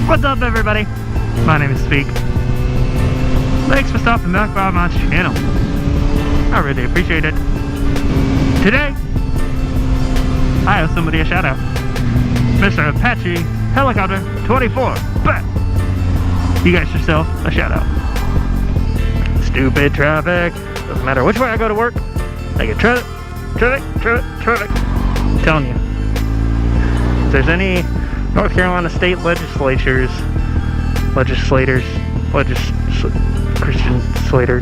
What's up, everybody? My name is Speak. Thanks for stopping back by my channel. I really appreciate it. Today, I owe somebody a shout out. Mr. Apache Helicopter 24. But you got yourself a shout out. Stupid traffic. Doesn't matter which way I go to work. I get traffic. I'm telling you. If there's any North Carolina state legislators, Christian Slater,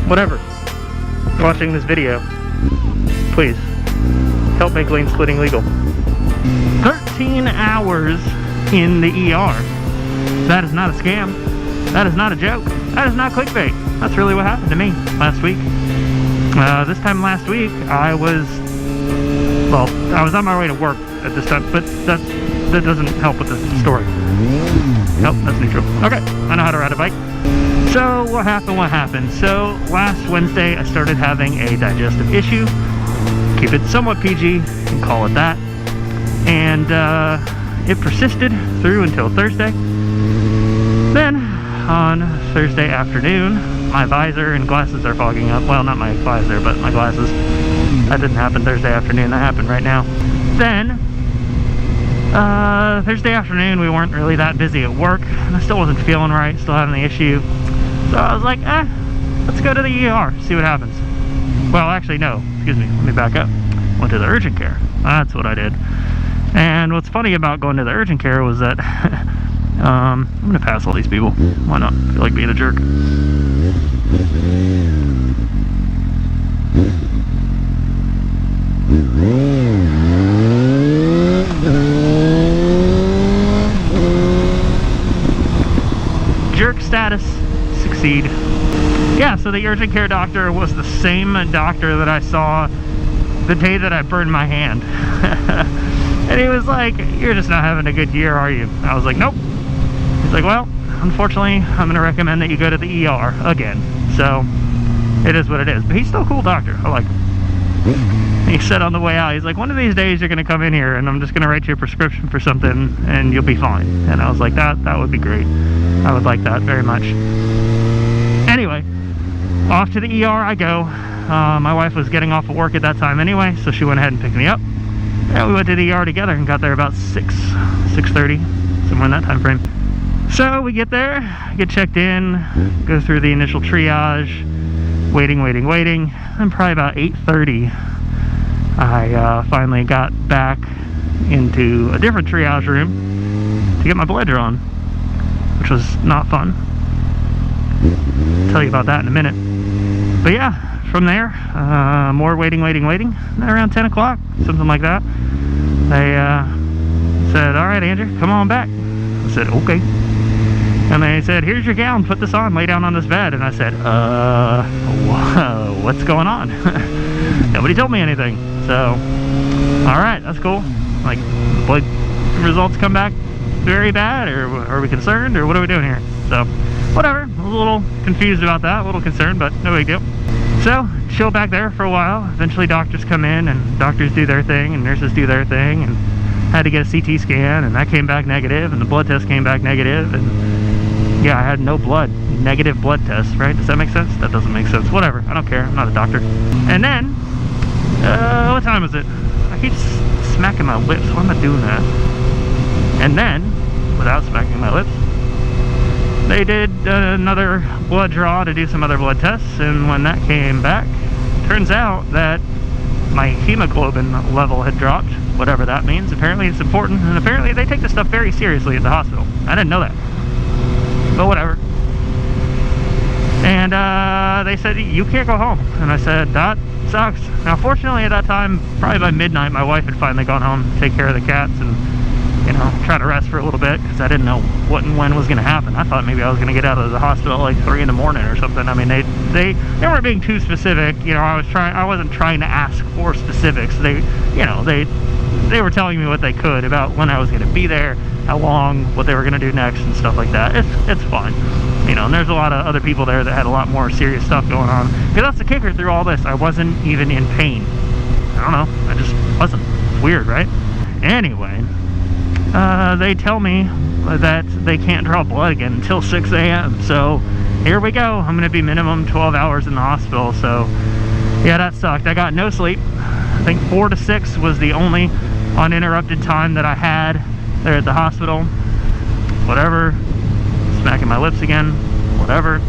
whatever, watching this video, please help make lane splitting legal. 13 hours in the ER. That is not a scam. That is not a joke. That is not clickbait. That's really what happened to me last week. This time last week, I was on my way to work at this time, but that doesn't help with the story. Nope, that's neutral. Okay, I know how to ride a bike. So what happened? So last Wednesday, I started having a digestive issue. Keep it somewhat PG and call it that. And it persisted through until Thursday. Then on Thursday afternoon, my visor and glasses are fogging up. Well, not my visor, but my glasses. That didn't happen Thursday afternoon. That happened right now. Then Thursday afternoon, we weren't really that busy at work, and I still wasn't feeling right, still having the issue. So I was like, let's go to the ER, see what happens. Well, actually, no, excuse me, let me back up. Went to the urgent care. That's what I did. And what's funny about going to the urgent care was that I'm gonna pass all these people. Why not? I feel like being a jerk. Jerk status, succeed. Yeah, so the urgent care doctor was the same doctor that I saw the day that I burned my hand. And he was like, "You're just not having a good year, are you?" I was like, "Nope." He's like, "Well, unfortunately, I'm going to recommend that you go to the ER again." So, it is what it is. But he's still a cool doctor. I like him. He said on the way out, he's like, "One of these days you're going to come in here and I'm just going to write you a prescription for something and you'll be fine." And I was like, that would be great. I would like that very much. Anyway, off to the ER I go. My wife was getting off of work at that time anyway, so she went ahead and picked me up. And we went to the ER together and got there about 6:30, somewhere in that time frame. So we get there, get checked in, go through the initial triage, waiting, and probably about 8:30, I finally got back into a different triage room to get my blood drawn, which was not fun. I'll tell you about that in a minute. But yeah, from there, more waiting, and then around 10 o'clock, something like that, they said, "All right, Andrew, come on back." I said, "Okay." And they said, "Here's your gown, put this on, lay down on this bed." And I said, what's going on? Nobody told me anything. So, alright, that's cool. Like, blood results come back very bad, or are we concerned, or what are we doing here? So, whatever. I was a little confused about that, a little concerned, but no big deal. So, chill back there for a while. Eventually doctors come in, and doctors do their thing, and nurses do their thing, and had to get a CT scan, and that came back negative, and the blood test came back negative, and yeah, I had no blood. Negative blood test, right? Does that make sense? That doesn't make sense. Whatever. I don't care. I'm not a doctor. And then, what time is it? I keep smacking my lips. Why am I doing that? And then, without smacking my lips, they did another blood draw to do some other blood tests. And when that came back, turns out that my hemoglobin level had dropped. Whatever that means. Apparently it's important. And apparently they take this stuff very seriously at the hospital. I didn't know that. But whatever. And they said, "You can't go home." And I said, "That sucks." Now fortunately at that time, probably by midnight, my wife had finally gone home to take care of the cats and, you know, try to rest for a little bit, because I didn't know what and when was going to happen. I thought maybe I was going to get out of the hospital at like 3 in the morning or something. I mean, they weren't being too specific. You know, I wasn't trying to ask for specifics. They were telling me what they could about when I was going to be there, how long, what they were going to do next, and stuff like that. It's fine. You know, and there's a lot of other people there that had a lot more serious stuff going on. Because that's the kicker through all this. I wasn't even in pain. I don't know. I just wasn't. It's weird, right? Anyway, they tell me that they can't draw blood again until 6 a.m. So here we go. I'm gonna be minimum 12 hours in the hospital. So yeah, that sucked. I got no sleep. I think 4 to 6 was the only uninterrupted time that I had there at the hospital. Whatever. Smacking my lips again. Whatever.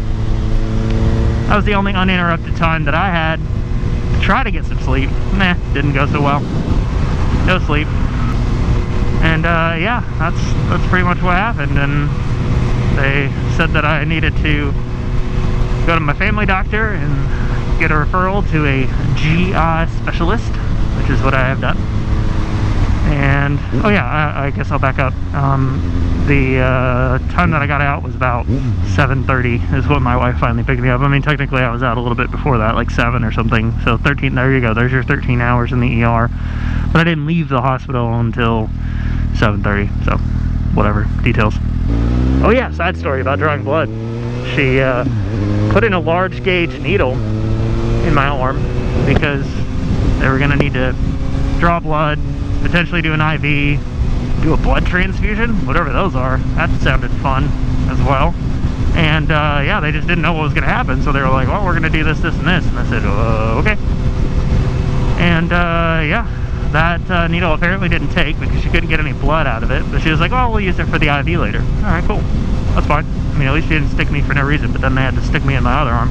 That was the only uninterrupted time that I had to try to get some sleep. Nah, didn't go so well. No sleep. And yeah, that's pretty much what happened. And they said that I needed to go to my family doctor and get a referral to a GI specialist, which is what I have done. And oh yeah, I guess I'll back up. The time that I got out was about 7:30 is when my wife finally picked me up. I mean, technically I was out a little bit before that, like 7 or something. So 13, there you go, there's your 13 hours in the ER. But I didn't leave the hospital until 7:30, so whatever, details. Oh yeah, side story about drawing blood. She put in a large gauge needle in my arm because they were gonna need to draw blood, potentially do an IV, do a blood transfusion, whatever those are. That sounded fun as well. And yeah, they just didn't know what was gonna happen, so they were like, well, we're gonna do this, this, and this. And I said, okay. And yeah, that needle apparently didn't take because she couldn't get any blood out of it. But she was like, oh, we'll use it for the IV later. All right, cool. That's fine. I mean, at least she didn't stick me for no reason, but then they had to stick me in my other arm.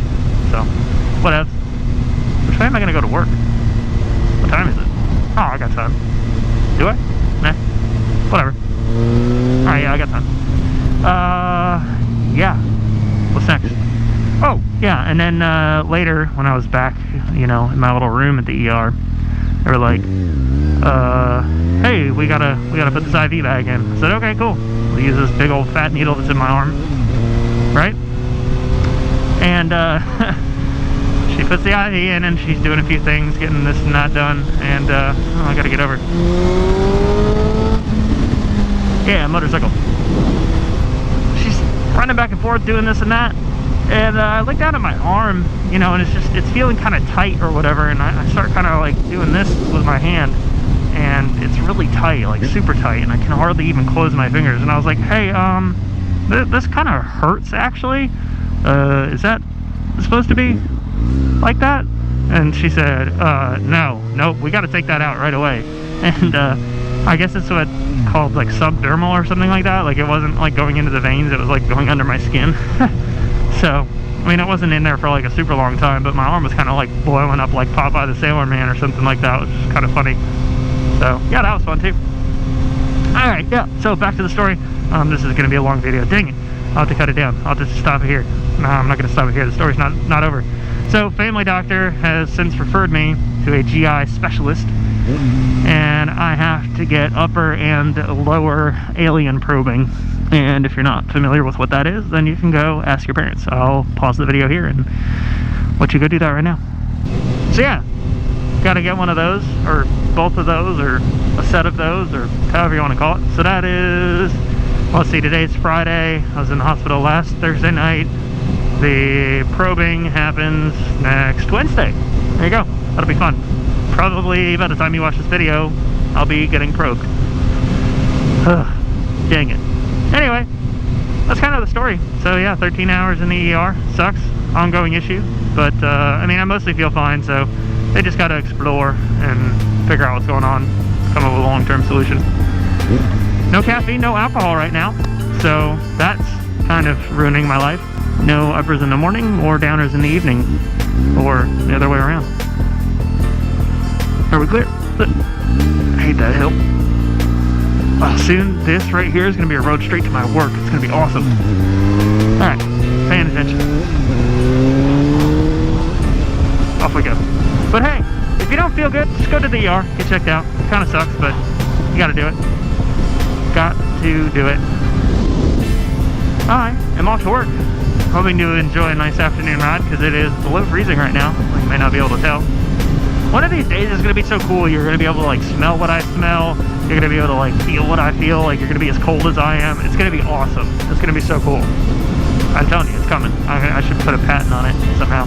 So, whatever. Which way am I going to go to work? What time is it? Oh, I got time. Do I? Nah. Whatever. Alright, yeah, I got time. Yeah. What's next? Oh, yeah, and then later, when I was back, you know, in my little room at the ER, they were like, hey, we gotta put this IV bag in. I said, okay, cool. We'll use this big old fat needle that's in my arm, right? And she puts the IV in and she's doing a few things, getting this and that done, and oh, I gotta get over. Yeah, motorcycle. She's running back and forth doing this and that, and I look down at my arm, you know, and it's feeling kind of tight or whatever, and I start kind of like doing this with my hand, and it's really tight, like super tight, and I can hardly even close my fingers. And I was like, hey, this kind of hurts actually. Is that supposed to be like that? And she said, no, we got to take that out right away. And I guess it's what called like subdermal or something like that. Like it wasn't like going into the veins, it was like going under my skin. So I mean, it wasn't in there for like a super long time, but my arm was kind of like blowing up like Popeye the Sailor Man or something like that, which is kind of funny. So yeah, that was fun too. Alright, yeah, so back to the story. This is going to be a long video. Dang it, I'll have to cut it down. I'll just stop it here. No, I'm not going to stop it here. The story's not over. So family doctor has since referred me to a GI specialist, and I have to get upper and lower alien probing. And if you're not familiar with what that is, then you can go ask your parents. I'll pause the video here and let you go do that right now. So yeah, gotta get one of those, or both of those, or a set of those, or however you want to call it. So that is, let's see, today's Friday. I was in the hospital last Thursday night. The probing happens next Wednesday. There you go. That'll be fun. Probably by the time you watch this video, I'll be getting probed. Dang it. Anyway, that's kind of the story. So yeah, 13 hours in the ER. Sucks. Ongoing issue. But I mean, I mostly feel fine, so they just gotta explore and figure out what's going on, come up with a long-term solution. No caffeine, no alcohol right now, so that's kind of ruining my life. No uppers in the morning or downers in the evening, or the other way around. Are we clear? I hate that hill. Oh, soon this right here is going to be a road straight to my work. It's going to be awesome. Alright, paying attention. Off we go. But hey, if you don't feel good, just go to the ER, get checked out. It kind of sucks, but you got to do it. Got to do it. Alright, I'm off to work. Hoping to enjoy a nice afternoon ride because it is below freezing right now. You may not be able to tell. One of these days is going to be so cool. You're going to be able to like smell what I smell. You're going to be able to like feel what I feel. Like you're going to be as cold as I am. It's going to be awesome. It's going to be so cool. I'm telling you, it's coming. I should put a patent on it somehow.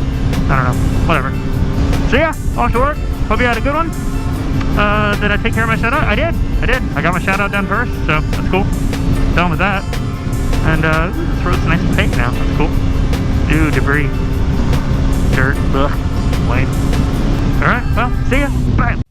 I don't know. Whatever. So yeah, off to work. Hope you had a good one. Did I take care of my shout out? I did. I got my shout out done first, so that's cool. Done with that. And this road's nice and paved now. That's cool. Ooh, debris. Dirt. Ugh. Lame. Alright, well, see ya. Bye.